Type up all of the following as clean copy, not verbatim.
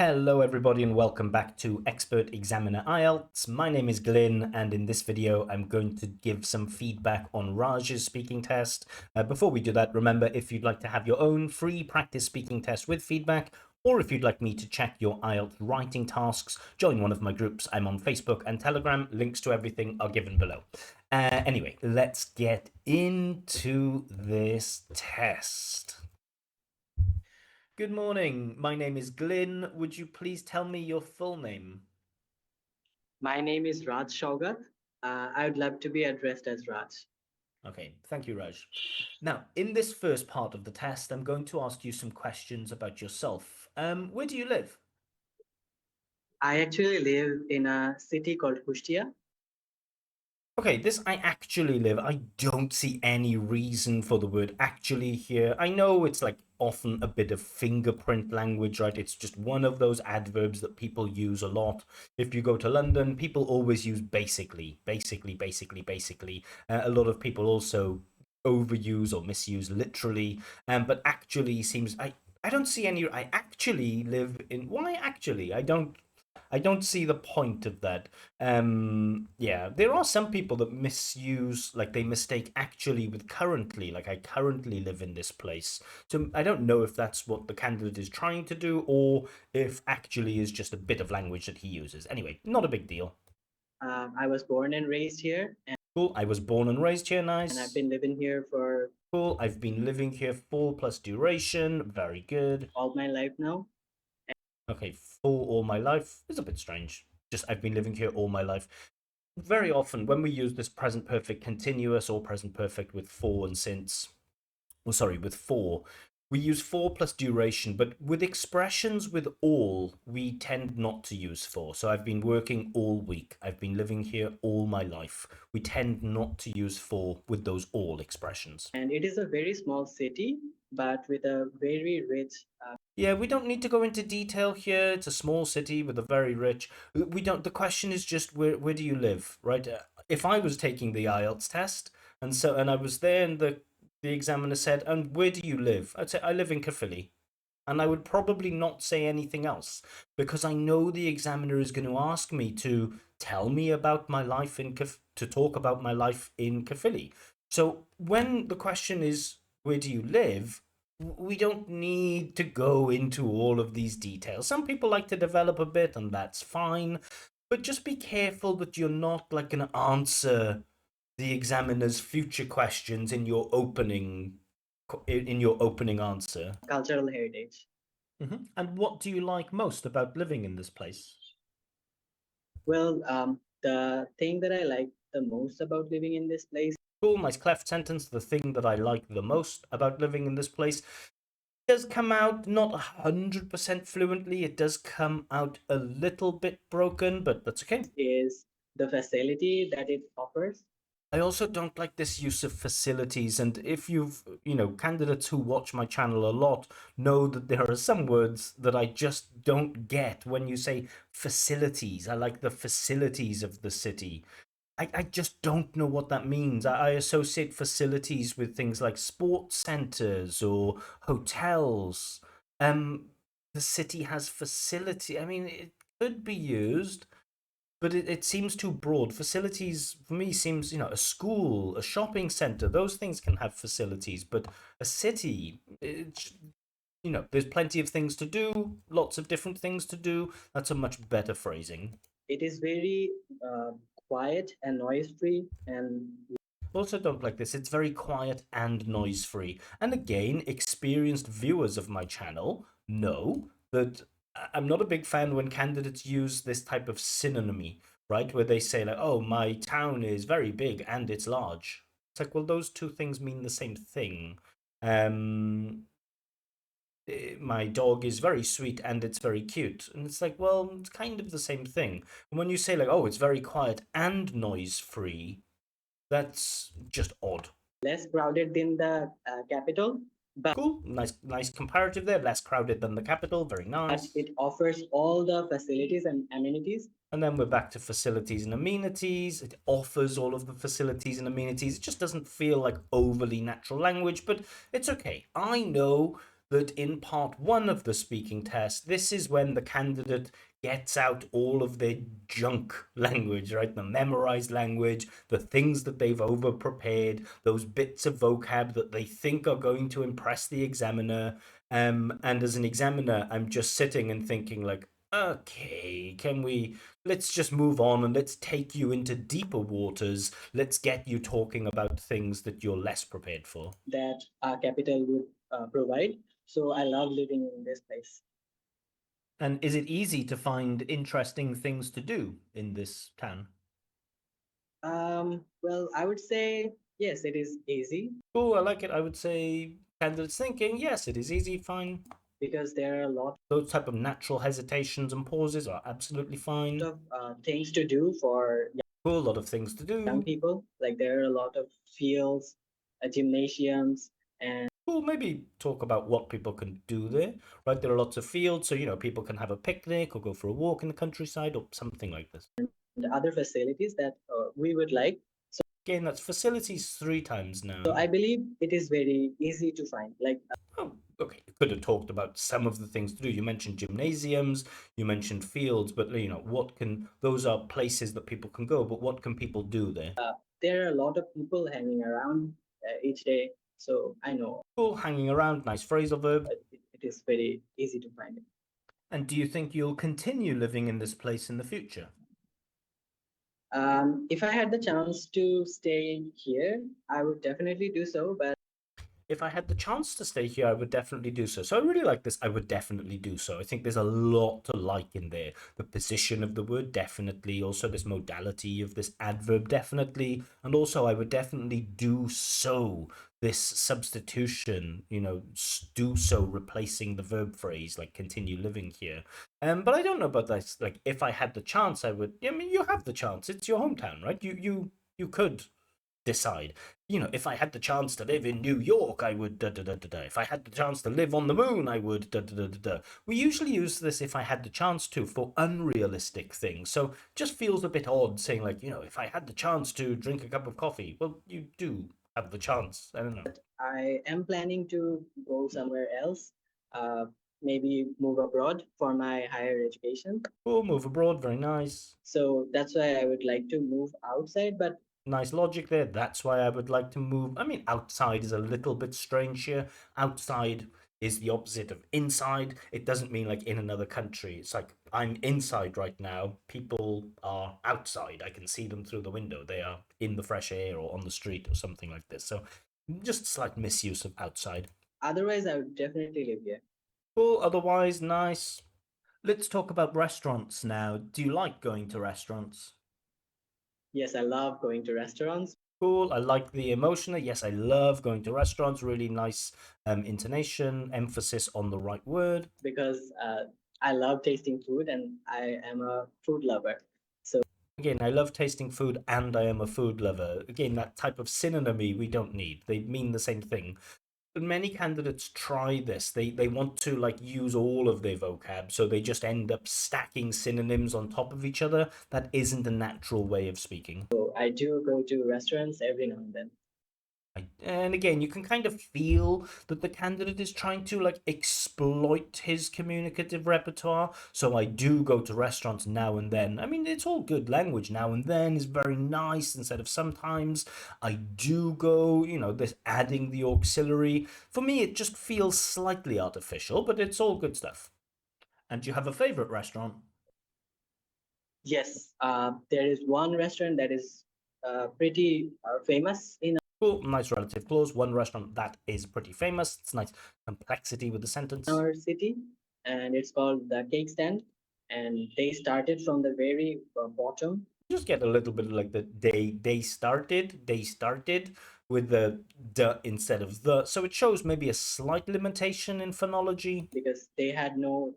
Hello everybody and welcome back to Expert Examiner IELTS. My name is Glyn and in this video I'm going to give some feedback on Raj's speaking test. Before we do that, remember if you'd like to have your own free practice speaking test with feedback, or if you'd like me to check your IELTS writing tasks, join one of my groups. I'm on Facebook and Telegram. Links to everything are given below. Anyway, let's get into this test. Good morning. My name is Glyn. Would you please tell me your full name? My name is Raj Shaugat. I would love to be addressed as Raj. Okay, thank you, Raj. Now, in this first part of the test, I'm going to ask you some questions about yourself. Where do you live? I actually live in a city called Kushtia. Okay, this I actually live. I don't see any reason for the word actually here. I know it's like often a bit of fingerprint language, right? It's just one of those adverbs that people use a lot. If you go to London, people always use basically. A lot of people also overuse or misuse literally. But actually seems I don't see any. I actually live in. Why actually? I don't see the point of that. Yeah, there are some people that misuse, like they mistake actually with currently, like I currently live in this place. So I don't know if that's what the candidate is trying to do or if actually is just a bit of language that he uses. Anyway, not a big deal. I was born and raised here, Cool. I was born and raised here. and Nice. I've been living here for Cool. I've been living here full plus duration. Very good. all my life now. Okay, full all my life is a bit strange. Just I've been living here all my life. Very often when we use this present perfect continuous or present perfect with for and since, well, sorry, with for, we use for plus duration, but with expressions with all, we tend not to use for. So I've been working all week. I've been living here all my life. We tend not to use for with those all expressions. And it is a very small city, but with a very rich. Yeah, we don't need to go into detail here. It's a small city with a very rich. We don't. The question is just where do you live, right? If I was taking the IELTS test and I was there and the examiner said, "And where do you live?" I'd say I live in Caerphilly, and I would probably not say anything else because I know the examiner is going to ask me to tell me about my life to talk about my life in Caerphilly. So when the question is where do you live, we don't need to go into all of these details. Some people like to develop a bit, and that's fine. But just be careful that you're not like going to answer the examiner's future questions in your opening answer. Cultural heritage. And what do you like most about living in this place? Well, the thing that I like the most about living in this place Cool, nice cleft sentence. The thing that I like the most about living in this place does come out not 100% fluently. It does come out a little bit broken, but that's okay. is the facility that it offers. I also don't like this use of facilities, and if candidates who watch my channel a lot know that there are some words that I just don't get when you say facilities. I like the facilities of the city. I just don't know what that means. I associate facilities with things like sports centers or hotels. The city has facility. I mean, it could be used, but it seems too broad. Facilities for me seems, a school, a shopping center. Those things can have facilities, but a city, there's plenty of things to do, lots of different things to do. That's a much better phrasing. It is very quiet and noise free, and Also don't like this. It's very quiet and noise free. And again, experienced viewers of my channel know that I'm not a big fan when candidates use this type of synonymy, right? Where they say like, oh, my town is very big and it's large. It's like, well, those two things mean the same thing. My dog is very sweet and it's very cute. And it's like, well, it's kind of the same thing. And when you say like, oh, it's very quiet and noise free, that's just odd. less crowded than the capital, but Cool. Nice comparative there. Less crowded than the capital. Very nice. it offers all the facilities and amenities. And then we're back to facilities and amenities. It offers all of the facilities and amenities. It just doesn't feel like overly natural language, but it's okay. I know that in part one of the speaking test, this is when the candidate gets out all of their junk language, right? The memorized language, the things that they've over prepared, those bits of vocab that they think are going to impress the examiner. And as an examiner, I'm just sitting and thinking, like, okay, let's just move on and let's take you into deeper waters. Let's get you talking about things that you're less prepared for. That our capital would provide. So I love living in this place. And is it easy to find interesting things to do in this town? Well, I would say yes, it is easy Oh, I like it. I would say candidates thinking, yes, it is easy, fine. because there are a lot Those type of natural hesitations and pauses are absolutely fine. of things to do for Cool, a lot of things to young do. people. Like there are a lot of fields, gymnasiums, and Well, maybe talk about what people can do there, right? There are lots of fields, so people can have a picnic or go for a walk in the countryside or something like this. other facilities that we would like. Again, that's facilities 3 times So now. I believe it is very easy to find. Like Oh, okay. You could have talked about some of the things to do. You mentioned gymnasiums, you mentioned fields, but what can those are places that people can go, but what can people do there? there are a lot of people hanging around each day. So I know Cool, hanging around, nice phrasal verb. it is very easy to find it. And do you think you'll continue living in this place in the future? If I had the chance to stay here, I would definitely do so. But If I had the chance to stay here, I would definitely do so. So I really like this. I would definitely do so. I think there's a lot to like in there. The position of the word, definitely. Also, this modality of this adverb, definitely. And also, I would definitely do so. This substitution, do so, replacing the verb phrase, like continue living here. But I don't know about this. Like, if I had the chance, I would. I mean, you have the chance. It's your hometown, right? You could decide. If I had the chance to live in New York, I would da da da da da. If I had the chance to live on the moon, I would da da da da da. We usually use this if I had the chance to for unrealistic things. So just feels a bit odd saying like, if I had the chance to drink a cup of coffee. Well, you do have the chance. I don't know. I am planning to go somewhere else, uh, maybe move abroad for my higher education. Oh, move abroad, very nice. So that's why I would like to move outside. But Nice logic there. That's why I would like to move. I mean, outside is a little bit strange here. Outside is the opposite of inside. It doesn't mean like in another country. It's like I'm inside right now. People are outside. I can see them through the window. They are in the fresh air or on the street or something like this. So just slight misuse of outside. otherwise, I would definitely live here. Cool. Otherwise, nice. Let's talk about restaurants now. Do you like going to restaurants? Yes, I love going to restaurants Cool. I like the emotion. Yes, I love going to restaurants. Really nice intonation, emphasis on the right word. because I love tasting food and I am a food lover. So Again, I love tasting food and I am a food lover. Again, that type of synonymy we don't need. They mean the same thing. But many candidates try this. They want to like use all of their vocab, so they just end up stacking synonyms on top of each other. That isn't a natural way of speaking. I do go to restaurants every now and then. And again, you can kind of feel that the candidate is trying to like exploit his communicative repertoire. So I do go to restaurants now and then. I mean, it's all good language. Now and then is very nice instead of sometimes. I do go, this adding the auxiliary. For me, it just feels slightly artificial, but it's all good stuff. And do you have a favorite restaurant? Yes, there is one restaurant that is pretty famous in Cool, nice relative clause. One restaurant that is pretty famous. It's nice complexity with the sentence. our city, and it's called the Cake Stand. And they started from the very bottom. Just get a little bit like the they started with the the instead of the, so it shows maybe a slight limitation in phonology. Because they had no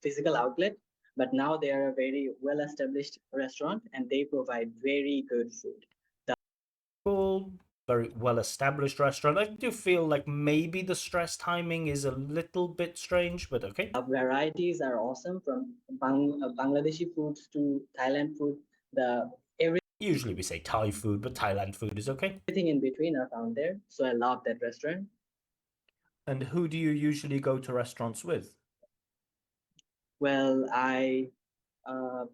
physical outlet, but now they are a very well established restaurant and they provide very good food. Cool, very well established restaurant. I do feel like maybe the stress timing is a little bit strange, but okay. The varieties are awesome from Bangladeshi foods to Thailand food. The Usually we say Thai food, but Thailand food is okay. everything in between are found there. So I love that restaurant. And who do you usually go to restaurants with? Well, I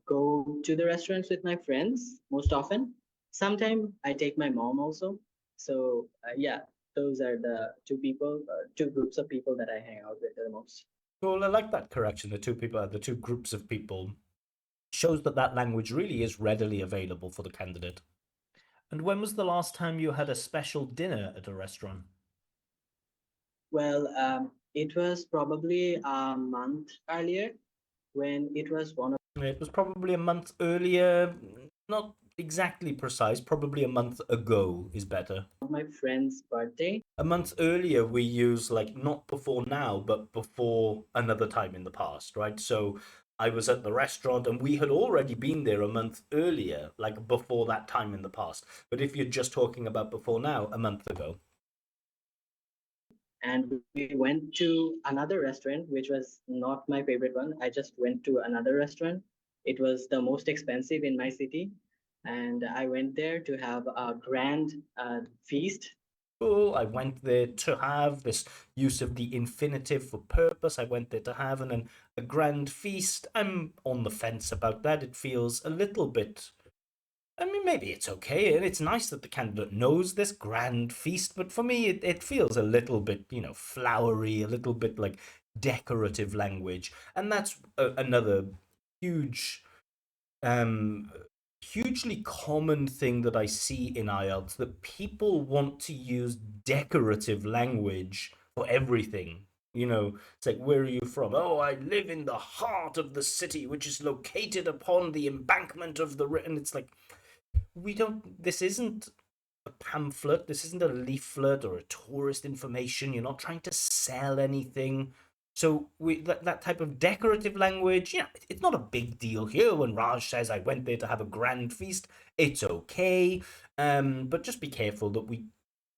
go to the restaurants with my friends most often. Sometimes I take my mom also. So yeah, those are the two groups of people that I hang out with the most. Well, I like that correction. The two people, the two groups of people, shows that that language really is readily available for the candidate. And when was the last time you had a special dinner at a restaurant? Well, it was probably a month earlier when it was one It was probably a month earlier, not exactly precise, probably a month ago is better. of my friend's birthday. A month earlier, we use like not before now, but before another time in the past, right? So I was at the restaurant and we had already been there a month earlier, like before that time in the past. But if you're just talking about before now, a month ago. And we went to another restaurant, which was not my favorite one. I just went to another restaurant. It was the most expensive in my city. And I went there to have a grand feast. Cool. I went there to have this use of the infinitive for purpose. I went there to have and then a grand feast. I'm on the fence about that. It feels a little bit. I mean, maybe it's okay, and it's nice that the candidate knows this grand feast, but for me, it feels a little bit, flowery, a little bit like decorative language. And that's another huge um, hugely common thing that I see in IELTS, that people want to use decorative language for everything. It's like, where are you from? Oh, I live in the heart of the city, which is located upon the embankment of the. And it's like, we don't. This isn't a pamphlet. This isn't a leaflet or a tourist information. You're not trying to sell anything. So that type of decorative language, it's not a big deal here. When Raj says I went there to have a grand feast, it's okay. But just be careful that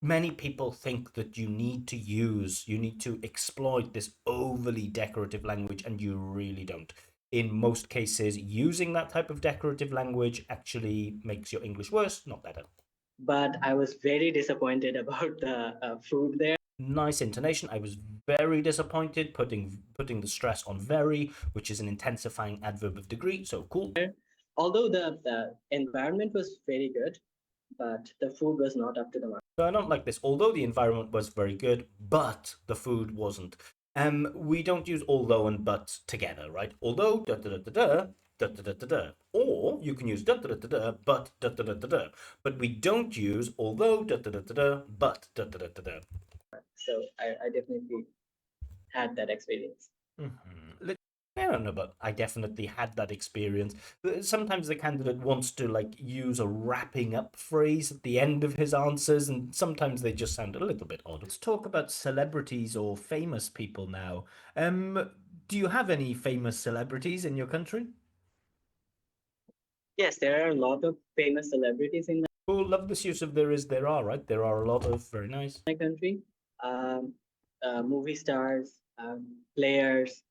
many people think that you need to exploit this overly decorative language, and you really don't. In most cases, using that type of decorative language actually makes your English worse, not better. But I was very disappointed about the food there. Nice intonation. I was very disappointed, putting the stress on very, which is an intensifying adverb of degree. So cool. Although the environment was very good, but the food was not up to the mark. So I don't like this. Although the environment was very good, but the food wasn't. We don't use although and but together, right? Although da da da da da da da da da da. Or you can use da da da da da but da da da da da. But we don't use although da da da da da but da da da da da. So I definitely had that experience. Mm-hmm. I don't know, but I definitely had that experience. Sometimes the candidate wants to like use a wrapping up phrase at the end of his answers, and sometimes they just sound a little bit odd. Let's talk about celebrities or famous people now. Do you have any famous celebrities in your country? Yes, there are a lot of famous celebrities in Oh, love this use of there is, there are, right? There are a lot of very nice. my country. Um, Movie stars, players.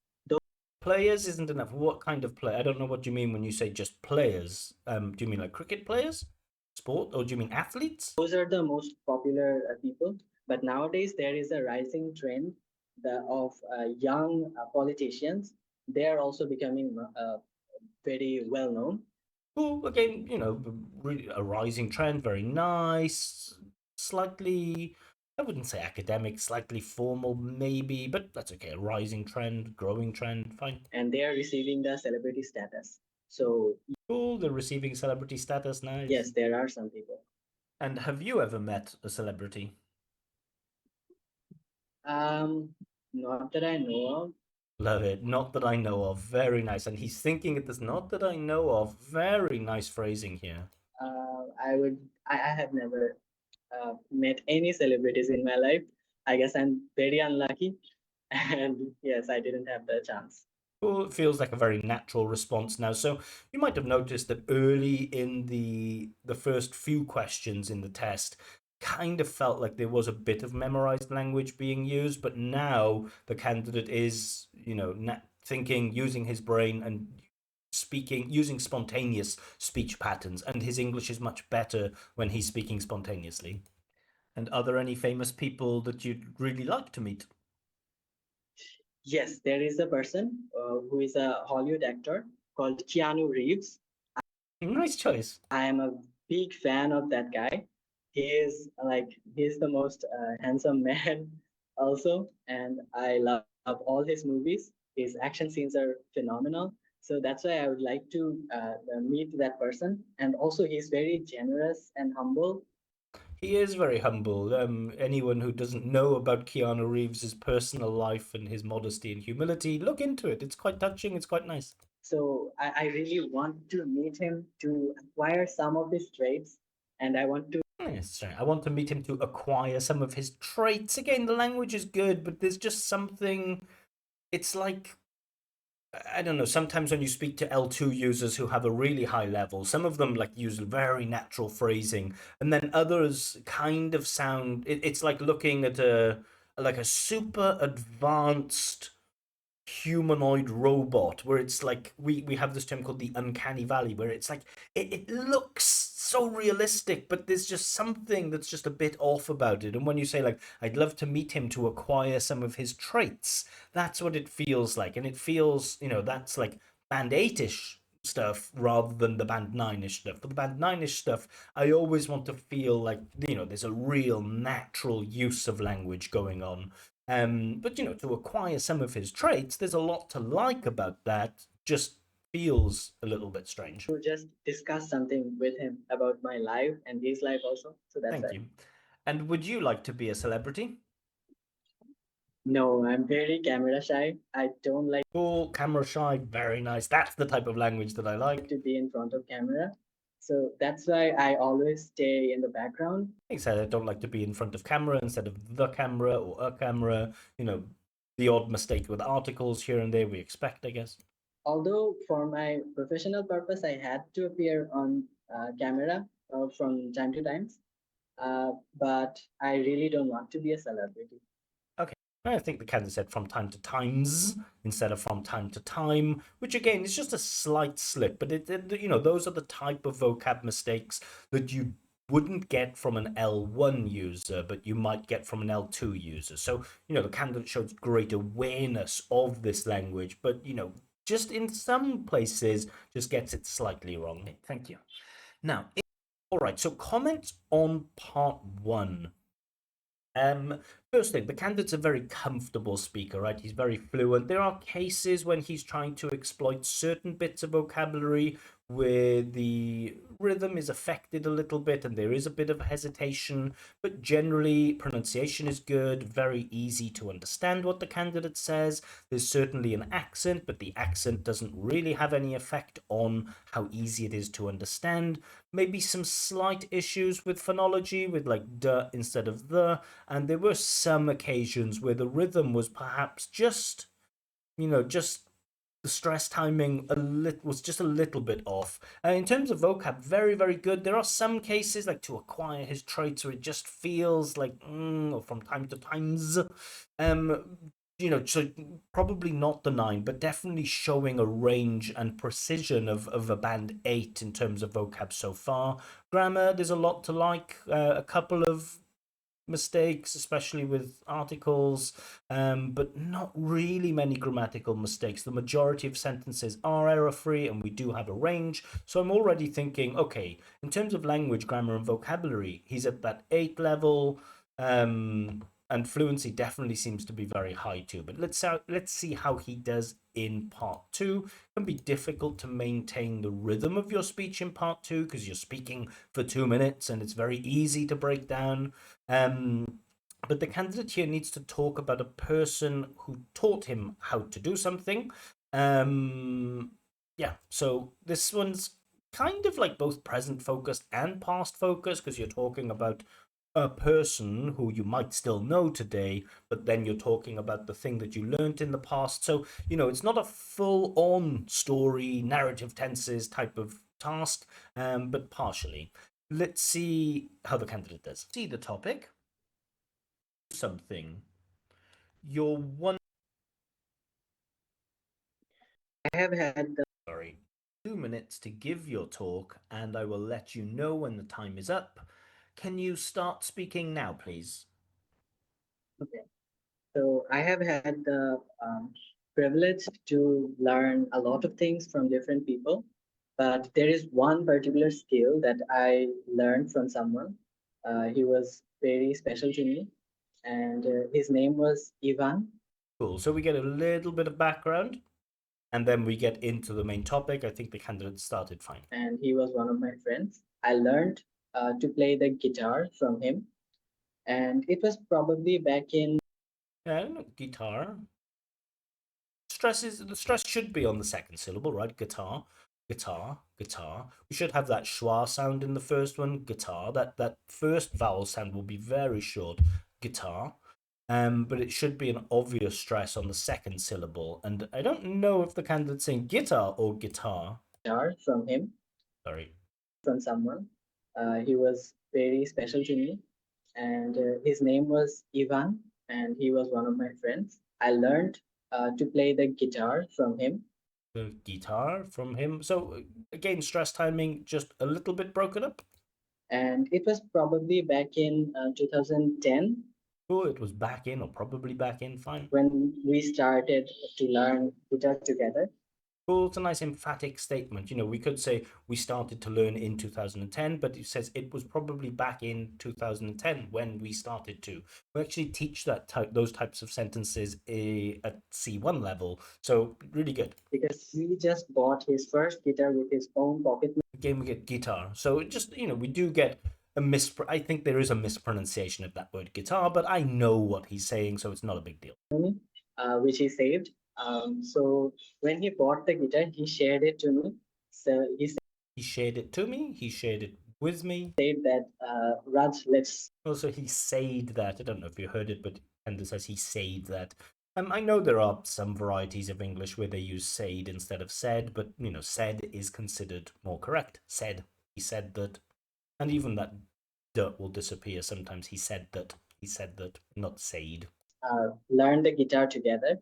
Players isn't enough. What kind of play? I don't know what you mean when you say just players. Do you mean like cricket players, sport, or do you mean athletes? Those are the most popular people. But nowadays there is a rising trend of young politicians. They are also becoming very well known. Well, again, really a rising trend, very nice, slightly, I wouldn't say academic, slightly formal, maybe, but that's okay. A rising trend, growing trend, fine. And they are receiving the celebrity status. So Cool, they're receiving celebrity status, nice. yes, there are some people. And have you ever met a celebrity? Not that I know of. Love it. Not that I know of. Very nice. And he's thinking it is not that I know of. Very nice phrasing here. I have never met any celebrities in my life. I guess I'm very unlucky, and yes, I didn't have the chance. Well, it feels like a very natural response now. So you might have noticed that early in the first few questions in the test kind of felt like there was a bit of memorized language being used, but now the candidate is, thinking, using his brain and speaking, using spontaneous speech patterns, and his English is much better when he's speaking spontaneously. And are there any famous people that you'd really like to meet? Yes, there is a person who is a Hollywood actor called Keanu Reeves. Nice choice. I am a big fan of that guy. He's the most handsome man also, and I love all his movies. His action scenes are phenomenal. So that's why I would like to meet that person. And also, he's very generous and humble. He is very humble. Anyone who doesn't know about Keanu Reeves's personal life and his modesty and humility, look into it. It's quite touching. It's quite nice. So I really want to meet him to acquire some of his traits, and I want to. Yes, sorry. I want to meet him to acquire some of his traits. Again, the language is good, but there's just something. It's like I don't know. Sometimes when you speak to L2 users who have a really high level, some of them like use very natural phrasing, and then others kind of sound. It's like looking at a super advanced humanoid robot where it's like we have this term called the uncanny valley where it's like it looks so realistic but there's just something that's just a bit off about it, and when you say like I'd love to meet him to acquire some of his traits, that's what it feels like, and it feels, that's like band 8ish stuff rather than the band 9ish stuff. For the band 9ish stuff, I always want to feel like, there's a real natural use of language going on. But to acquire some of his traits, there's a lot to like about that. Just feels a little bit strange. Just discuss something with him about my life and his life also. So that's Thank it. you. And would you like to be a celebrity? No, I'm very camera shy. I don't like Cool, camera shy, very nice. That's the type of language that I like. to be in front of camera. So that's why I always stay in the background. He said I don't like to be in front of camera instead of the camera or a camera. The odd mistake with articles here and there we expect, I guess. Although for my professional purpose, I had to appear on camera from time to time, but I really don't want to be a celebrity. Okay. I think the candidate said from time to times instead of from time to time, which again is just a slight slip, but those are the type of vocab mistakes that you wouldn't get from an L1 user, but you might get from an L2 user. So, the candidate shows great awareness of this language, but, just in some places just gets it slightly wrong. Thank you. Now, all right, so comments on part one. Um, First thing, the candidate's a very comfortable speaker, right? He's very fluent. There are cases when he's trying to exploit certain bits of vocabulary where the rhythm is affected a little bit and there is a bit of hesitation, but generally pronunciation is good, very easy to understand what the candidate says. There's certainly an accent, but the accent doesn't really have any effect on how easy it is to understand. Maybe some slight issues with phonology, with like duh instead of the, and there were some occasions where the rhythm was perhaps just the stress timing was just a little bit off. In terms of vocab, very, very good. There are some cases, like to acquire his traits, where it just feels like, or from time to times. So probably not the 9, but definitely showing a range and precision of a band 8 in terms of vocab so far. Grammar, there's a lot to like. A couple of mistakes, especially with articles, but not really many grammatical mistakes. The majority of sentences are error free, and we do have a range. So I'm already thinking, okay, in terms of language, grammar, and vocabulary, he's at that 8 level. And fluency definitely seems to be very high too. But let's see how he does in part two. It can be difficult to maintain the rhythm of your speech in part two because you're speaking for 2 minutes and it's very easy to break down. But the candidate here needs to talk about a person who taught him how to do something. Yeah, so this one's kind of like both present focused and past focused because you're talking about a person who you might still know today, but then you're talking about the thing that you learned in the past. So, it's not a full on story, narrative tenses type of task, but partially. Let's see how the candidate does. See the topic. Something. You're one. I have had the Sorry. 2 minutes to give your talk, and I will let you know when the time is up. Can you start speaking now, please? okay. So I have had the privilege to learn a lot of things from different people, but there is one particular skill that I learned from someone. He was very special to me, and his name was Ivan. Cool. So we get a little bit of background, and then we get into the main topic. I think the candidate started fine. And he was one of my friends. I learned to play the guitar from him, and it was probably back in And guitar. The stress should be on the second syllable, right? Guitar, guitar, guitar. We should have that schwa sound in the first one. Guitar. That first vowel sound will be very short. Guitar. But it should be an obvious stress on the second syllable. And I don't know if the candidate's saying guitar or guitar. guitar from him, Sorry. from someone. He was very special to me, and his name was Ivan, and he was one of my friends. I learned to play the guitar from him, The guitar from him. So again, stress timing just a little bit broken up. and it was probably back in 2010 Oh, it was back in, or probably back in. Fine. when we started to learn guitar together. Well, it's a nice emphatic statement. We could say we started to learn in 2010, but it says it was probably back in 2010 when we started to. We actually teach those types of sentences at C1 level, so really good. Because he just bought his first guitar with his own pocket Again, we get guitar, so just we do get I think there is a mispronunciation of that word guitar, but I know what he's saying, so it's not a big deal. money, which he saved. So when he bought the guitar, he shared it to me. So He shared it to me. He shared it with me. said that, Raj, let's. Also, he said that. I don't know if you heard it, but Ender says he said that. I know there are some varieties of English where they use said instead of said, but said is considered more correct. Said. He said that. And even that dirt will disappear. Sometimes he said that. He said that, not said. Learn the guitar together.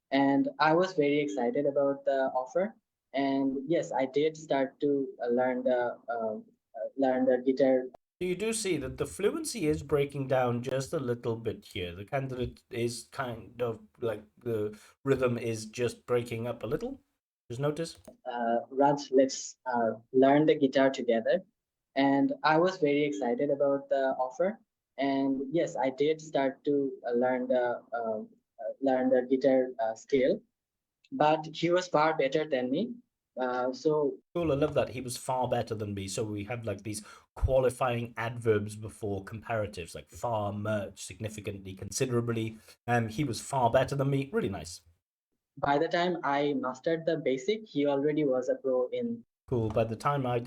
And I was very excited about the offer. And yes, I did start to learn the guitar. So you do see that the fluency is breaking down just a little bit here. The candidate is kind of like the rhythm is just breaking up a little. Just notice. Raj, let's learn the guitar together. And I was very excited about the offer. And yes, I did start to learn the guitar skill. But he was far better than me. So Cool, I love that. He was far better than me. So we have like these qualifying adverbs before comparatives, like far, much, significantly, considerably. He was far better than me. Really nice. by the time I mastered the basic, he already was a pro in Cool. By the time I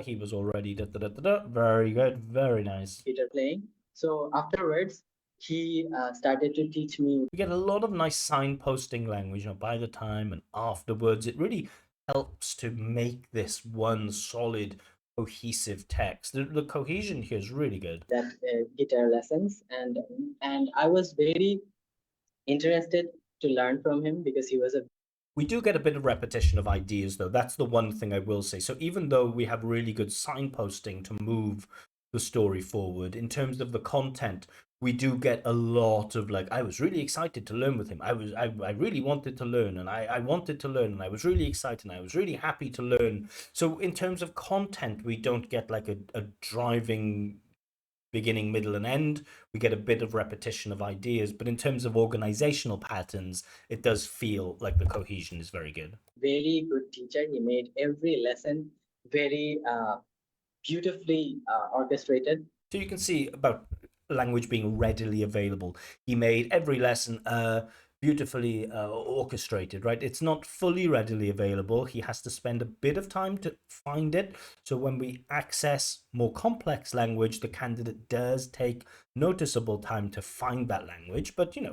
he was already Very good. Very nice. guitar playing. So afterwards, he started to teach me. We get a lot of nice signposting language. By the time and afterwards, it really helps to make this one solid, cohesive text. The cohesion here is really good. That guitar lessons, and I was very interested to learn from him because he was a. We do get a bit of repetition of ideas, though. That's the one thing I will say. So even though we have really good signposting to move the story forward, in terms of the content, we do get a lot of like, I was really excited to learn with him. I really wanted to learn, and I wanted to learn, and I was really excited, and I was really happy to learn. So in terms of content, we don't get like a driving beginning, middle, and end. We get a bit of repetition of ideas, but in terms of organizational patterns, it does feel like the cohesion is very good. Very good teacher. He made every lesson very beautifully orchestrated. So you can see about language being readily available. He made every lesson beautifully orchestrated, right? It's not fully readily available. He has to spend a bit of time to find it. So when we access more complex language, the candidate does take noticeable time to find that language, but he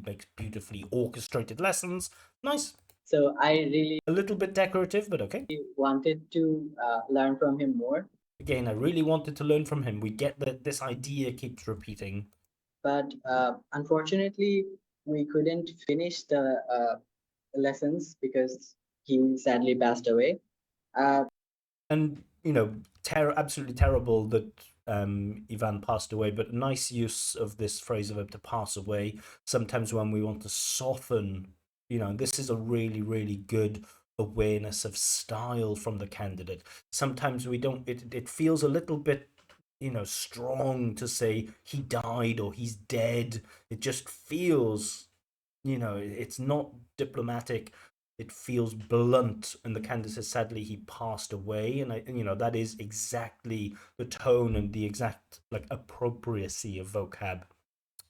makes beautifully orchestrated lessons. Nice. So I really A little bit decorative, but okay. wanted to learn from him more. Again, I really wanted to learn from him. We get that this idea keeps repeating. But unfortunately, we couldn't finish the lessons because he sadly passed away. Uh, And absolutely terrible that Ivan passed away, but a nice use of this phrase of to pass away. Sometimes when we want to soften, this is a really, really good awareness of style from the candidate. Sometimes we don't, it feels a little bit, strong to say he died or he's dead. It just feels, it's not diplomatic. It feels blunt, and the candidate says, sadly, he passed away. That is exactly the tone and the exact like appropriacy of vocab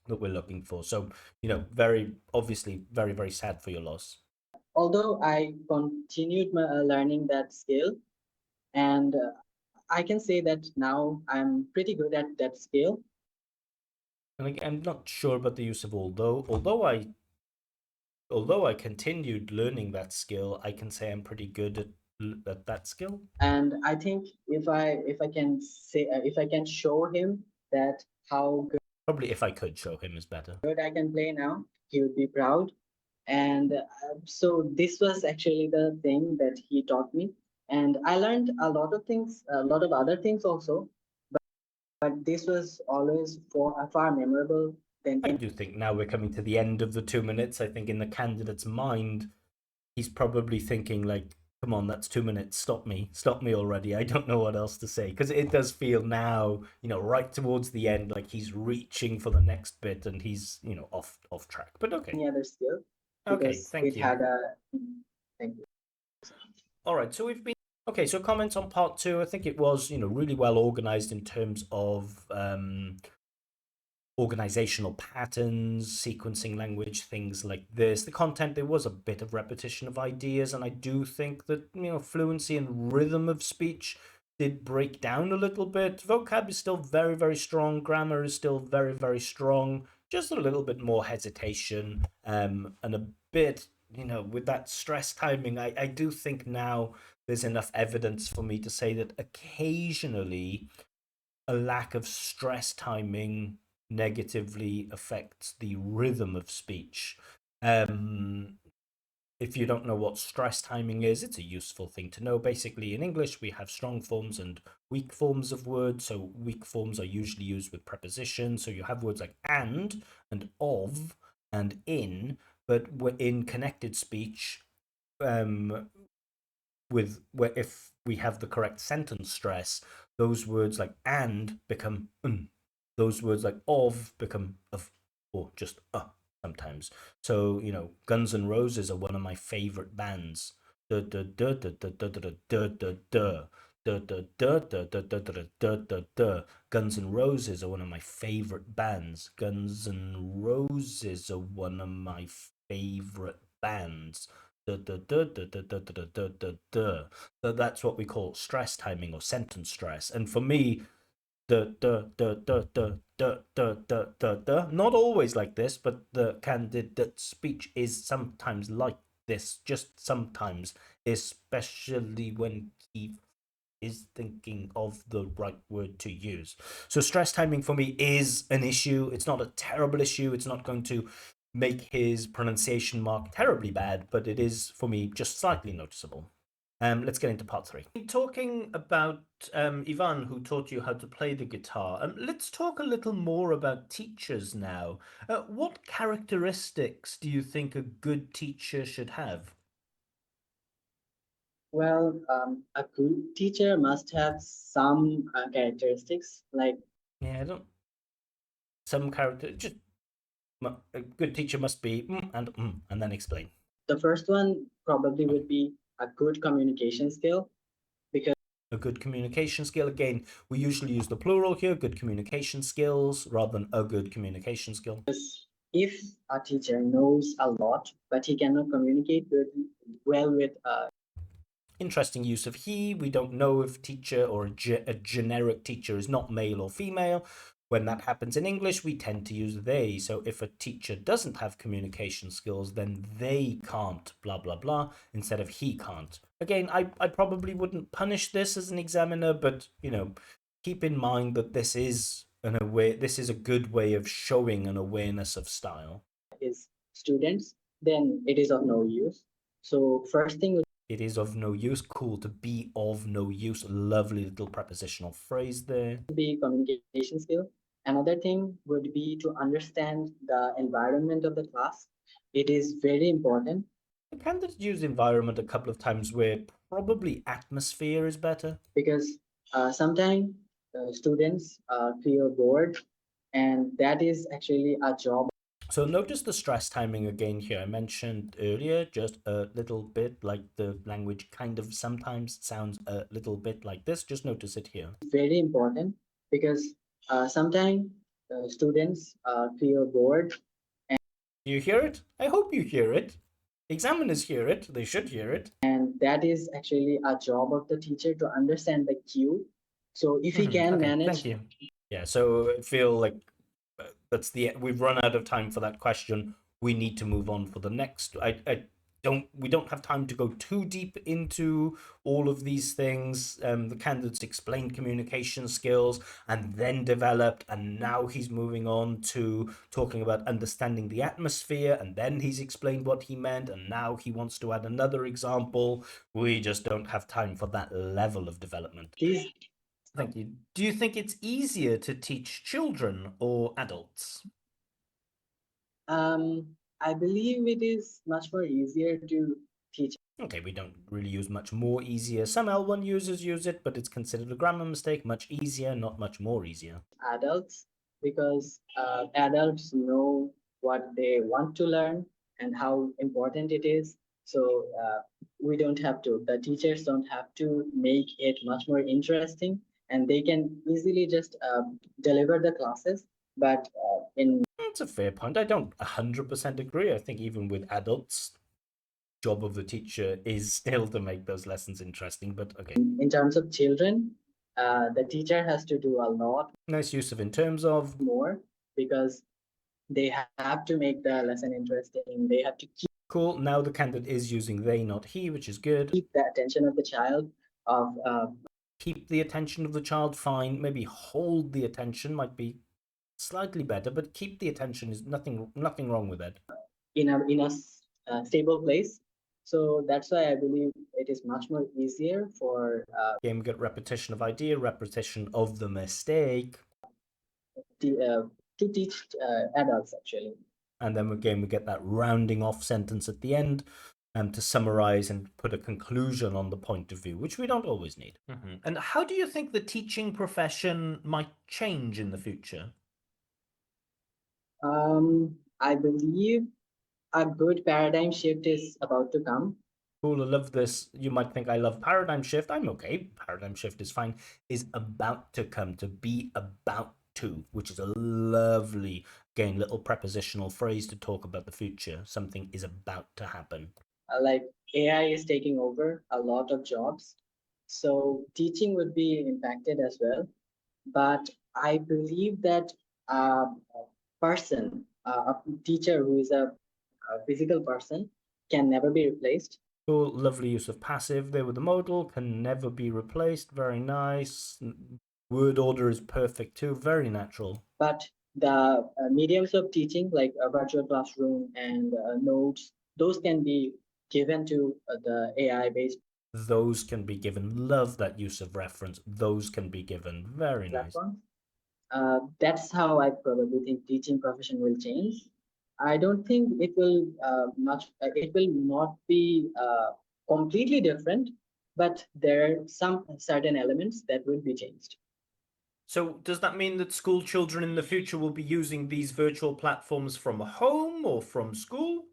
that we're looking for. So, very obviously, very, very sad for your loss. Although I continued my, learning that skill, and I can say that now I'm pretty good at that skill. And again, I'm not sure about the use of although I continued learning that skill, I can say I'm pretty good at that skill. And I think if I can say if I can show him that how Probably if I could show him is better. good I can play now, he would be proud. And so this was actually the thing that he taught me, and I learned a lot of things, a lot of other things also, but this was always far memorable than I do think now we're coming to the end of the 2 minutes. I think in the candidate's mind, he's probably thinking like, "Come on, that's 2 minutes. Stop me already. I don't know what else to say." Because it does feel now, right towards the end, like he's reaching for the next bit and he's, off track. But okay, any other skill, okay, because thank it you. had a thank you. All right, so we've been okay. So comments on part two. I think it was, really well organized in terms of organizational patterns, sequencing language, things like this. The content, there was a bit of repetition of ideas, and I do think that, fluency and rhythm of speech did break down a little bit. Vocab is still very, very strong. Grammar is still very, very strong. Just a little bit more hesitation, and a bit, with that stress timing. I do think now there's enough evidence for me to say that occasionally a lack of stress timing negatively affects the rhythm of speech. Um, if you don't know what stress timing is, it's a useful thing to know. Basically, in English, we have strong forms and weak forms of words. So, weak forms are usually used with prepositions. So, you have words like and of and in, but in connected speech, um, where if we have the correct sentence stress, those words like and become those words like of become of, or just sometimes. So, Guns N' Roses are one of my favorite bands. Duh, duh, duh, duh, duh, duh, duh, duh, duh, duh. Duh, duh, duh, duh, duh, duh, duh, duh, duh, duh. Guns N' Roses are one of my favorite bands. Guns N' Roses are one of my favorite bands. Duh, duh, duh, duh, duh, duh, duh, duh, duh, duh. So that's what we call stress timing or sentence stress. And for me, duh, duh, duh, duh, duh, duh, duh, duh, duh, duh. Not always like this, but the candidate speech is sometimes like this, just sometimes, especially when he is thinking of the right word to use. So stress timing for me is an issue. It's not a terrible issue. It's not going to make his pronunciation mark terribly bad, but it is for me just slightly noticeable. Let's get into part three. Talking about Ivan, who taught you how to play the guitar. Let's talk a little more about teachers now. What characteristics do you think a good teacher should have? Well, a good teacher must have some characteristics like Yeah, I don't. Some character, just a good teacher must be and then explain. the first one probably Okay. would be a good communication skill, because A good communication skill. Again, we usually use the plural here. Good communication skills rather than a good communication skill. if a teacher knows a lot but he cannot communicate well with Interesting use of he. We don't know if teacher or a generic teacher is not male or female. When that happens in English, we tend to use they. So if a teacher doesn't have communication skills, then they can't, blah, blah, blah, instead of he can't. Again, I probably wouldn't punish this as an examiner, but, keep in mind that this is a good way of showing an awareness of style. his students, then it is of no use. So first thing It is of no use. Cool. To be of no use. Lovely little prepositional phrase there. Be communication skill. Another thing would be to understand the environment of the class. It is very important The candidate used environment a couple of times where probably atmosphere is better. because sometimes students feel bored, and that is actually a job. So notice the stress timing again here. I mentioned earlier just a little bit like the language kind of sometimes sounds a little bit like this. Just notice it here. Very important because sometimes students feel bored. Do you hear it? I hope you hear it. Examiners hear it. They should hear it. And that is actually a job of the teacher to understand the cue. So if he can Okay, manage. thank you. Yeah, so I feel like we've run out of time for that question. We need to move on for the next. We don't have time to go too deep into all of these things. The candidates explained communication skills and then developed, and now he's moving on to talking about understanding the atmosphere, and then he's explained what he meant, and now he wants to add another example. We just don't have time for that level of development. Please. Thank you. Do you think it's easier to teach children or adults? I believe it is much more easier to teach Okay, we don't really use much more easier. Some L1 users use it, but it's considered a grammar mistake. Much easier, not much more easier. adults because adults know what they want to learn and how important it is. So we don't have to, the teachers don't have to make it much more interesting, and they can easily just deliver the classes. But in That's a fair point. I don't 100% agree. I think even with adults, job of the teacher is still to make those lessons interesting, but okay. in terms of children, the teacher has to do a lot Nice use of in terms of. more because they have to make the lesson interesting. They have to Cool. Now the candidate is using they, not he, which is good. keep the attention of the child. Of Keep the attention of the child, fine. Maybe hold the attention might be slightly better, but keep the attention is nothing wrong with it. in a stable place. So that's why I believe it is much more easier for Game we get repetition of idea, repetition of the mistake, to teach adults actually. and then again we get that rounding off sentence at the end to summarize and put a conclusion on the point of view, which we don't always need. And how do you think the teaching profession might change in the future? I believe a good paradigm shift is about to come. Cool, I love this. You might think I love paradigm shift. I'm okay. Paradigm shift is fine. Is about to come, to be about to, which is a lovely, again, little prepositional phrase to talk about the future. Something is about to happen. Like AI is taking over a lot of jobs, so teaching would be impacted as well. But I believe that a person, a teacher who is a physical person, can never be replaced. Cool, lovely use of passive there with the modal, can never be replaced. Very nice. Word order is perfect too, very natural. But the mediums of teaching, like a virtual classroom and notes, those can be given to the AI based Those can be given. Love that use of reference. Those can be given. Very nice. platforms. That's how I probably think teaching profession will change. I don't think it will it will not be completely different, but there are some certain elements that will be changed. So, does that mean that school children in the future will be using these virtual platforms from home or from school?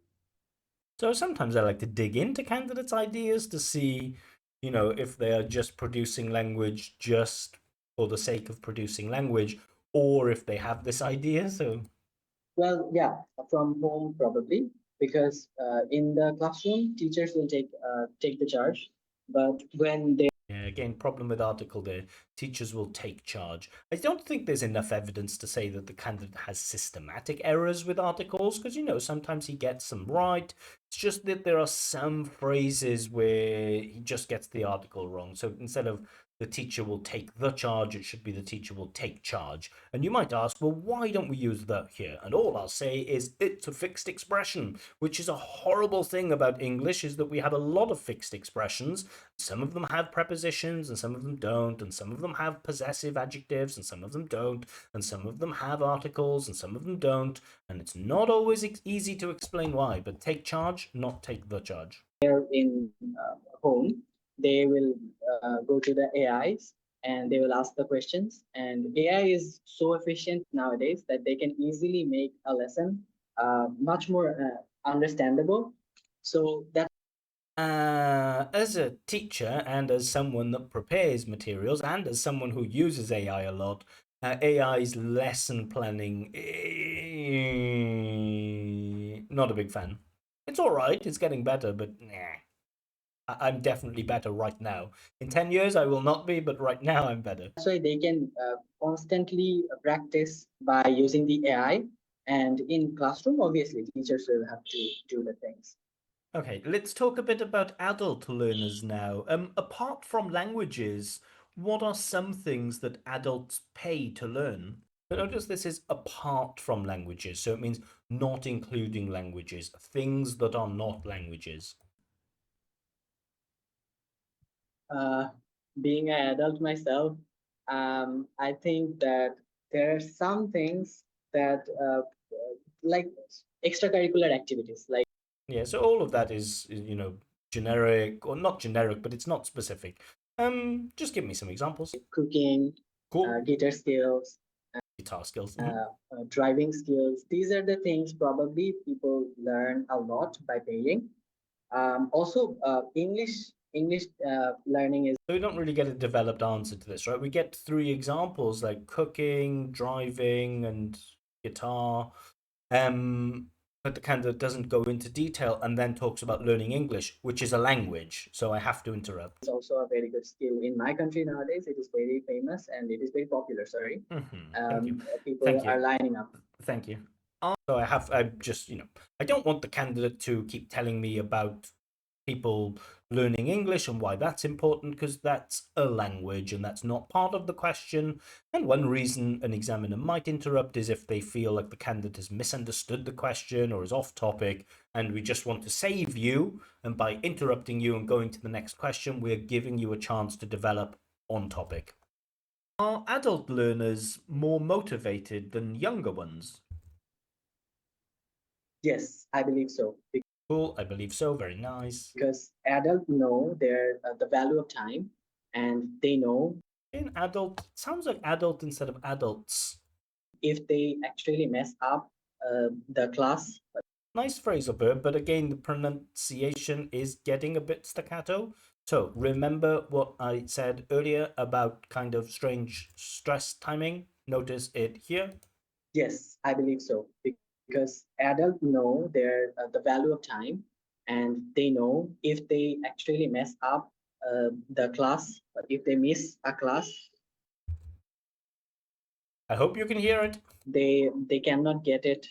So, sometimes I like to dig into candidates' ideas to see, if they are just producing language just for the sake of producing language, or if they have this idea. So, Well, yeah, from home probably, because in the classroom, teachers will take the charge, but when they yeah, again, problem with article there. Teachers will take charge. I don't think there's enough evidence to say that the candidate has systematic errors with articles, because sometimes he gets them right. It's just that there are some phrases where he just gets the article wrong. So instead of the teacher will take the charge. It should be the teacher will take charge. And you might ask, well, why don't we use the here? And all I'll say is it's a fixed expression, which is a horrible thing about English, is that we have a lot of fixed expressions. Some of them have prepositions and some of them don't, and some of them have possessive adjectives and some of them don't, and some of them have articles and some of them don't, and it's not always easy to explain why. But take charge, not take the charge. In home, they will go to the AIs and they will ask the questions. And AI is so efficient nowadays that they can easily make a lesson much more understandable. So that's As a teacher and as someone that prepares materials and as someone who uses AI a lot, AI's lesson planning, not a big fan. It's all right, it's getting better, but nah. I'm definitely better right now. In 10 years, I will not be, but right now, I'm better. why they can constantly practice by using the AI. And in classroom, obviously, teachers will have to do the things. Okay, let's talk a bit about adult learners now. Apart from languages, what are some things that adults pay to learn? But notice this is apart from languages, so it means not including languages, things that are not languages. uh, Being an adult myself, I think that there are some things that like extracurricular activities, like Yeah, so all of that is, generic, or not generic, but it's not specific. Just give me some examples. cooking, Cool. guitar skills, Guitar skills. driving skills. These are the things probably people learn a lot by paying. Also, English learning is So we don't really get a developed answer to this, right? We get three examples like cooking, driving, and guitar. But the candidate doesn't go into detail and then talks about learning English, which is a language. So I have to interrupt. also a very good skill in my country nowadays. It is very famous and it is very popular. Sorry, Thank you. people Thank are you. lining up. Thank you. So I just, I don't want the candidate to keep telling me about people learning English and why that's important, because that's a language and that's not part of the question. And one reason an examiner might interrupt is if they feel like the candidate has misunderstood the question or is off topic, and we just want to save you. And by interrupting you and going to the next question, we're giving you a chance to develop on topic. Are adult learners more motivated than younger ones? Yes, I believe so. Cool, I believe so. Very nice. Because adults know their the value of time, and they know In adult, sounds like adult instead of adults. if they actually mess up the class. Nice phrasal verb, but again, the pronunciation is getting a bit staccato. So remember what I said earlier about kind of strange stress timing? Notice it here. Yes, I believe so. Because adults know their the value of time, and they know if they actually mess up the class, if they miss a class, I hope you can hear it. they cannot get it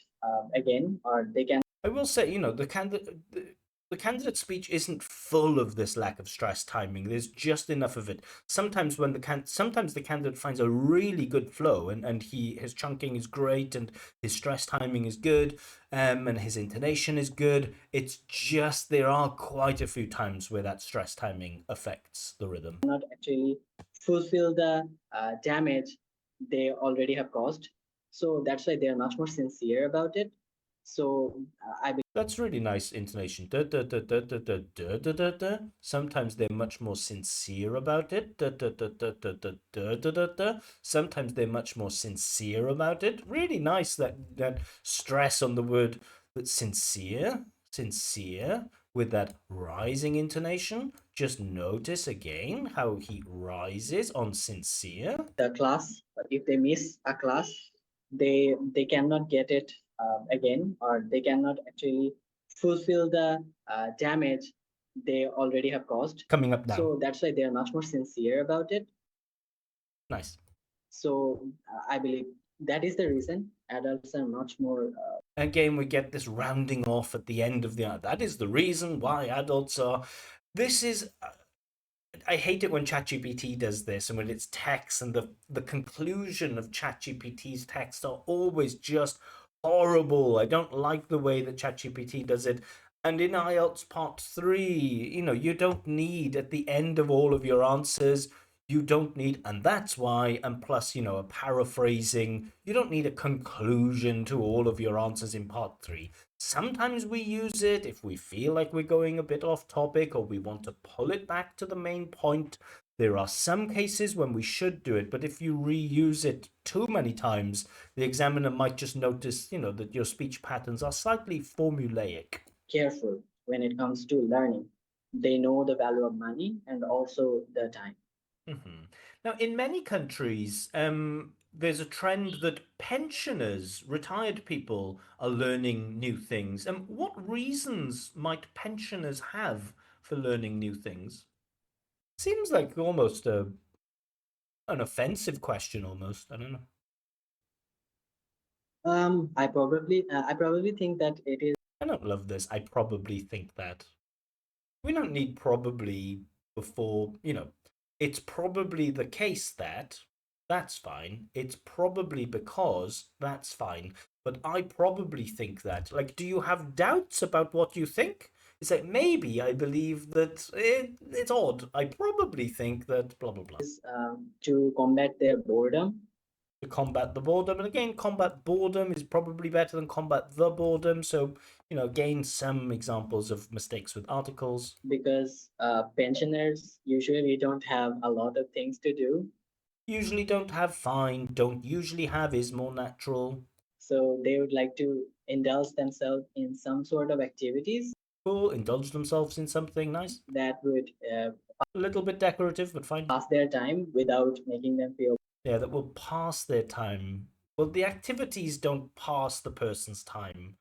again, or they can. I will say, the candidate speech isn't full of this lack of stress timing. There's just enough of it. Sometimes sometimes the candidate finds a really good flow, and his chunking is great, and his stress timing is good, and his intonation is good. It's just there are quite a few times where that stress timing affects the rhythm. Not actually fulfill the damage they already have caused. So that's why they are much more sincere about it. So I That's really nice intonation. Da, da, da, da, da, da, da, da, da, da. Sometimes they're much more sincere about it. Da, da, da, da, da, da, da, da, da, da. Sometimes they're much more sincere about it. Really nice that stress on the word that sincere, sincere, with that rising intonation. Just notice again how he rises on sincere. the class, if they miss a class, they cannot get it again, or they cannot actually fulfill the damage they already have caused. Coming up now. So that's why they are much more sincere about it. Nice. So I believe that is the reason adults are much more Again, we get this rounding off at the end of the. That is the reason why adults are. This is I hate it when ChatGPT does this and when it's text and the conclusion of ChatGPT's text are always just horrible. I don't like the way that ChatGPT does it. And in IELTS Part 3, you don't need at the end of all of your answers, you don't need, and that's why, and plus, a paraphrasing, you don't need a conclusion to all of your answers in Part 3. Sometimes we use it if we feel like we're going a bit off topic or we want to pull it back to the main point. There are some cases when we should do it, but if you reuse it too many times, the examiner might just notice, that your speech patterns are slightly formulaic. Careful when it comes to learning. They know the value of money and also the time. Mm-hmm. Now, in many countries, there's a trend that pensioners, retired people, are learning new things. And what reasons might pensioners have for learning new things? Seems like almost an offensive question, almost. I don't know. I probably think that it is I don't love this. I probably think that. We don't need probably before, it's probably the case that that's fine. It's probably because that's fine. But I probably think that. Like, do you have doubts about what you think? It's like maybe I believe that it's odd. I probably think that blah blah blah. to combat their boredom To combat the boredom, and again, combat boredom is probably better than combat the boredom. So, again, some examples of mistakes with articles. because pensioners usually don't have a lot of things to do. Usually don't have fine, don't usually have is more natural. So they would like to indulge themselves in some sort of activities Cool, indulge themselves in something nice. that would A little bit decorative, but fine. pass their time without making them feel Yeah, that will pass their time. Well, the activities don't pass the person's time.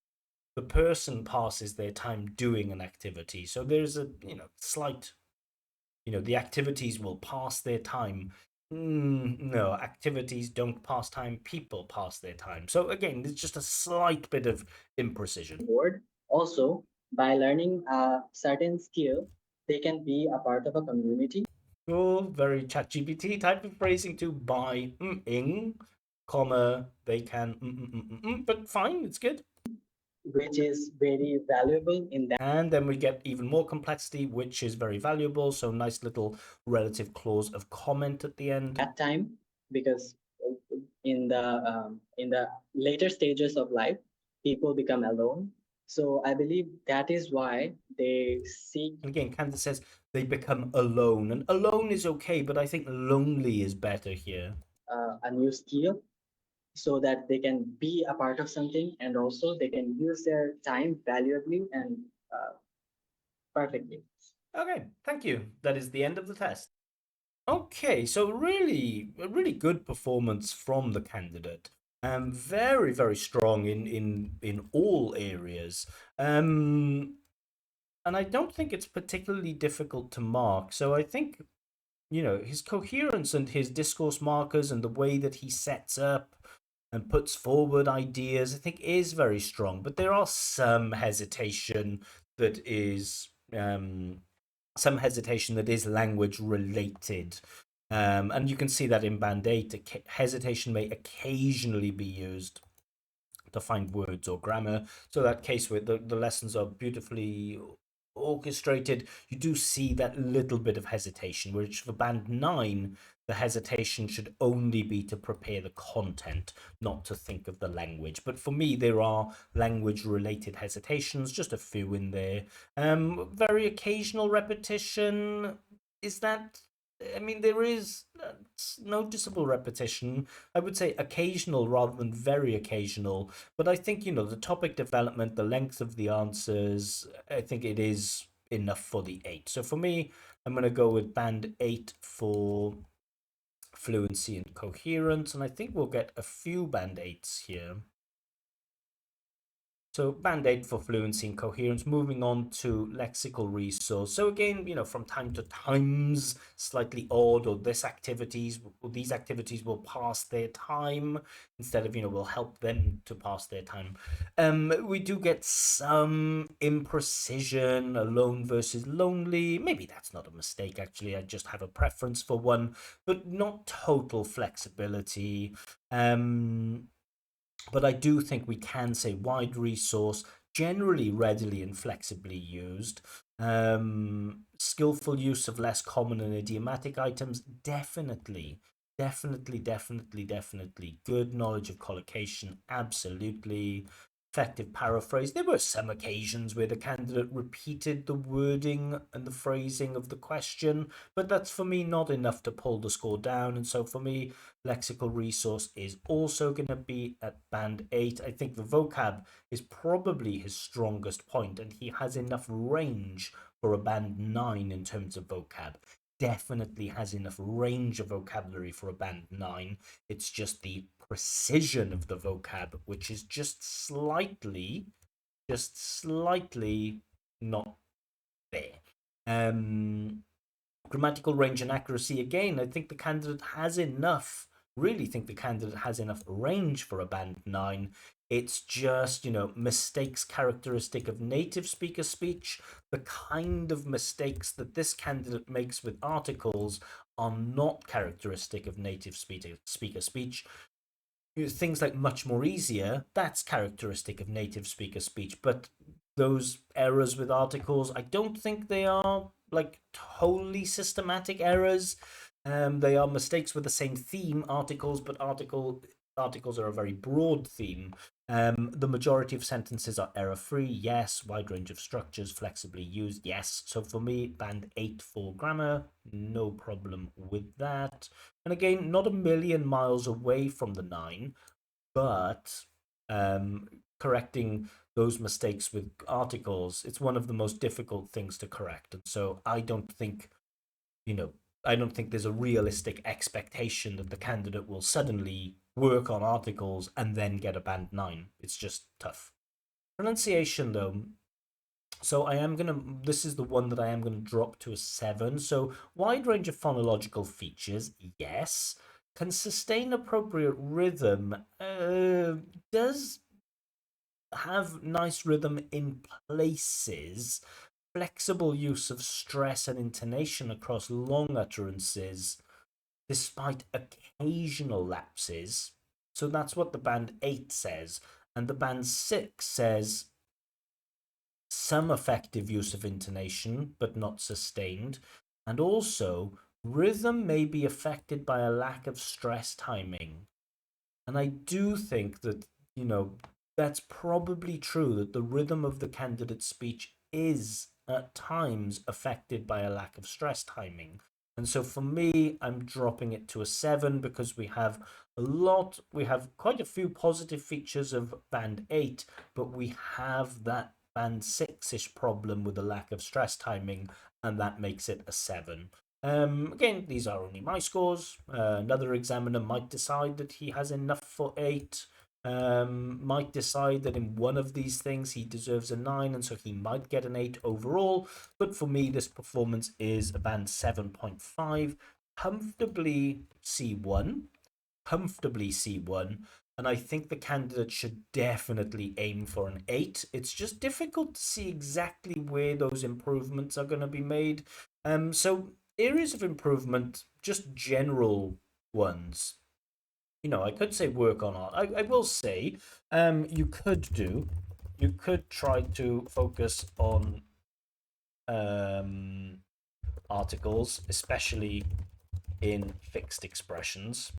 The person passes their time doing an activity. So there's a, slight, the activities will pass their time. No, activities don't pass time, people pass their time. So again, there's just a slight bit of imprecision. bored. Also, by learning a certain skill, they can be a part of a community, Cool, very ChatGPT type of phrasing to by ing, comma, they can, but fine, it's good. which is very valuable in And then we get even more complexity, which is very valuable. So nice little relative clause of comment at the end. that time, because in the later stages of life, people become alone. So I believe that is why they seek And again, Candace says they become alone, and alone is okay, but I think lonely is better here. a new skill so that they can be a part of something and also they can use their time valuably and perfectly. Okay, thank you. That is the end of the test. Okay, so really, a really good performance from the candidate. Very, very strong in all areas. And I don't think it's particularly difficult to mark. So I think, his coherence and his discourse markers and the way that he sets up and puts forward ideas, I think is very strong. But there are some hesitation that is language related. And you can see that in Band 8, hesitation may occasionally be used to find words or grammar. So that case where the lessons are beautifully orchestrated, you do see that little bit of hesitation, which for Band 9, the hesitation should only be to prepare the content, not to think of the language. But for me, there are language related hesitations, just a few in there. Very occasional repetition. Is that, I mean, there is noticeable repetition. I would say occasional rather than very occasional. But I think, the topic development, the length of the answers, I think it is enough for the 8. So for me, I'm going to go with Band 8 for fluency and coherence. And I think we'll get a few Band 8s here. So band 8 for fluency and coherence. Moving on to lexical resource. So again, from time to times, slightly odd, or these activities will pass their time instead of, will help them to pass their time. We do get some imprecision, alone versus lonely. Maybe that's not a mistake, actually. I just have a preference for one, but not total flexibility. Um, but I do think we can say wide resource, generally readily and flexibly used. Skillful use of less common and idiomatic items, definitely. Definitely, definitely, definitely. Good knowledge of collocation, absolutely. Effective paraphrase. There were some occasions where the candidate repeated the wording and the phrasing of the question, but that's for me not enough to pull the score down. And so for me, lexical resource is also going to be at band 8. I think the vocab is probably his strongest point, and he has enough range for a band 9 in terms of vocab. Definitely has enough range of vocabulary for a band 9. It's just the precision of the vocab, which is just slightly not there. Grammatical range and accuracy, again, I think the candidate has enough, really think the candidate has enough range for a band 9. It's just, mistakes characteristic of native speaker speech. The kind of mistakes that this candidate makes with articles are not characteristic of native speaker speech. Things like much more easier, that's characteristic of native speaker speech, but those errors with articles, I don't think they are like totally systematic errors. They are mistakes with the same theme, articles, but articles are a very broad theme. The majority of sentences are error free, yes. Wide range of structures, flexibly used, yes. So for me, band 8 for grammar, no problem with that. And again, not a million miles away from the 9, but um, correcting those mistakes with articles, it's one of the most difficult things to correct. And so you know, I don't think there's a realistic expectation that the candidate will suddenly work on articles and then get a band 9. It's just tough. Pronunciation, though, so this is the one that I am gonna drop to a 7. So wide range of phonological features, yes. Can sustain appropriate rhythm, does have nice rhythm in places. Flexible use of stress and intonation across long utterances, despite occasional lapses. So that's what the band 8 says. And the band 6 says some effective use of intonation, but not sustained. And also, rhythm may be affected by a lack of stress timing. And I do think that, you know, that's probably true, that the rhythm of the candidate's speech is at times affected by a lack of stress timing. And so for me, I'm dropping it to a 7 because we have quite a few positive features of band 8, but we have that band 6-ish problem with a lack of stress timing, and that makes it a 7. Again, these are only my scores. Another examiner might decide that he has enough for 8. Might decide that in one of these things he deserves a 9, and so he might get an 8 overall. But for me, this performance is a band 7.5, comfortably C1, comfortably C1. And I think the candidate should definitely aim for an 8. It's just difficult to see exactly where those improvements are going to be made. So areas of improvement, just general ones. I could say work on art. I will say, you could try to focus on um, articles, especially in fixed expressions.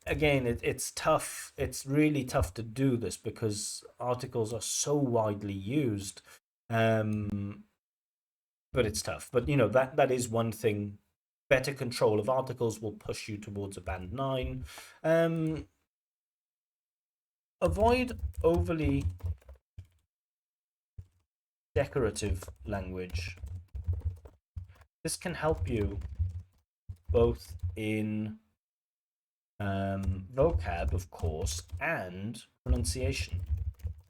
Again, it's tough. It's really tough to do this because articles are so widely used. Um, but it's tough. But that is one thing. Better control of articles will push you towards a band 9. Um, avoid overly decorative language. This can help you both in vocab, of course, and pronunciation.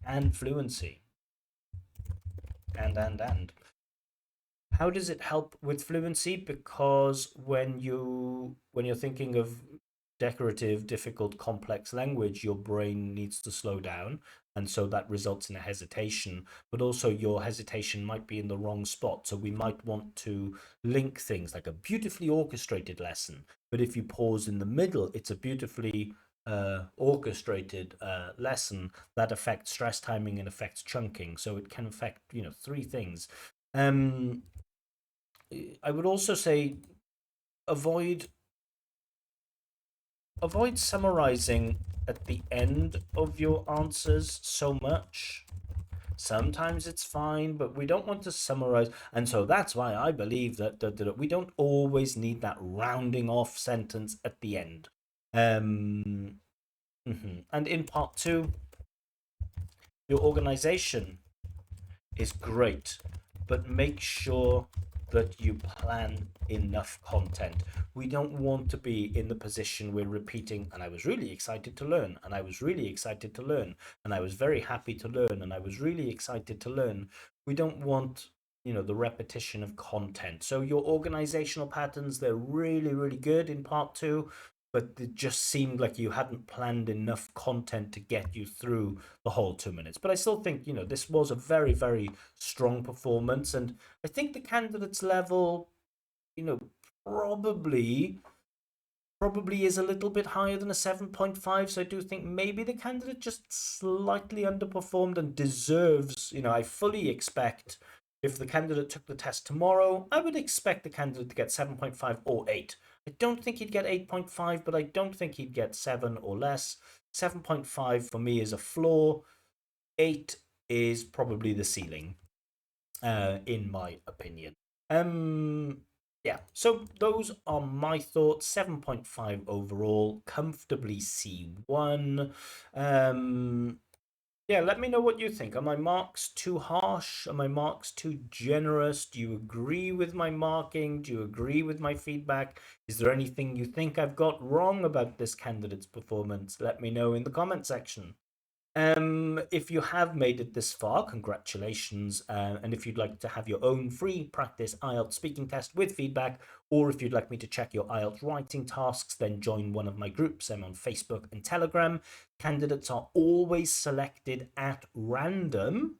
and fluency. And. How does it help with fluency? Because when you're thinking of decorative, difficult, complex language, your brain needs to slow down, and so that results in a hesitation. But also, your hesitation might be in the wrong spot. So we might want to link things like a beautifully orchestrated lesson. But if you pause in the middle, it's a beautifully orchestrated lesson that affects stress timing and affects chunking. So it can affect three things. Um, I would also say avoid avoid summarizing at the end of your answers so much. Sometimes it's fine, but we don't want to summarize. And so that's why I believe that we don't always need that rounding off sentence at the end. Um, And in part two, your organization is great, but make sure that you plan enough content. We don't want to be in the position we're repeating, and I was really excited to learn, and I was really excited to learn, and I was very happy to learn, and I was really excited to learn. We don't want the repetition of content. So your organizational patterns, they're really, really good in part two, but it just seemed like you hadn't planned enough content to get you through the whole 2 minutes. But I still think, this was a very, very strong performance. And I think the candidates level, you know, probably probably is a little bit higher than a 7.5. So I do think maybe the candidate just slightly underperformed and deserves, I fully expect if the candidate took the test tomorrow, I would expect the candidate to get 7.5 or 8. I don't think he'd get 8.5, but I don't think he'd get 7 or less. 7.5 for me is a floor. 8 is probably the ceiling, in my opinion. Um, yeah, so those are my thoughts. 7.5 overall, comfortably C1. Um, yeah, let me know what you think. Are my marks too harsh? Are my marks too generous? Do you agree with my marking? Do you agree with my feedback? Is there anything you think I've got wrong about this candidate's performance? Let me know in the comment section. If you have made it this far, congratulations. And if you'd like to have your own free practice IELTS speaking test with feedback, or if you'd like me to check your IELTS writing tasks, then join one of my groups. I'm on Facebook and Telegram. Candidates are always selected at random.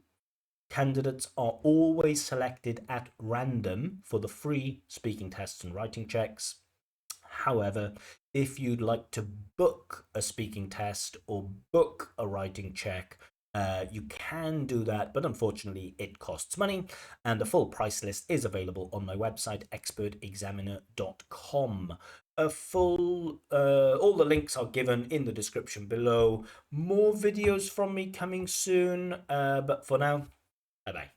Candidates are always selected at random for the free speaking tests and writing checks. However, if you'd like to book a speaking test or book a writing check, you can do that, but unfortunately it costs money, and the full price list is available on my website, expertexaminer.com. All the links are given in the description below. More videos from me coming soon, but for now, bye bye.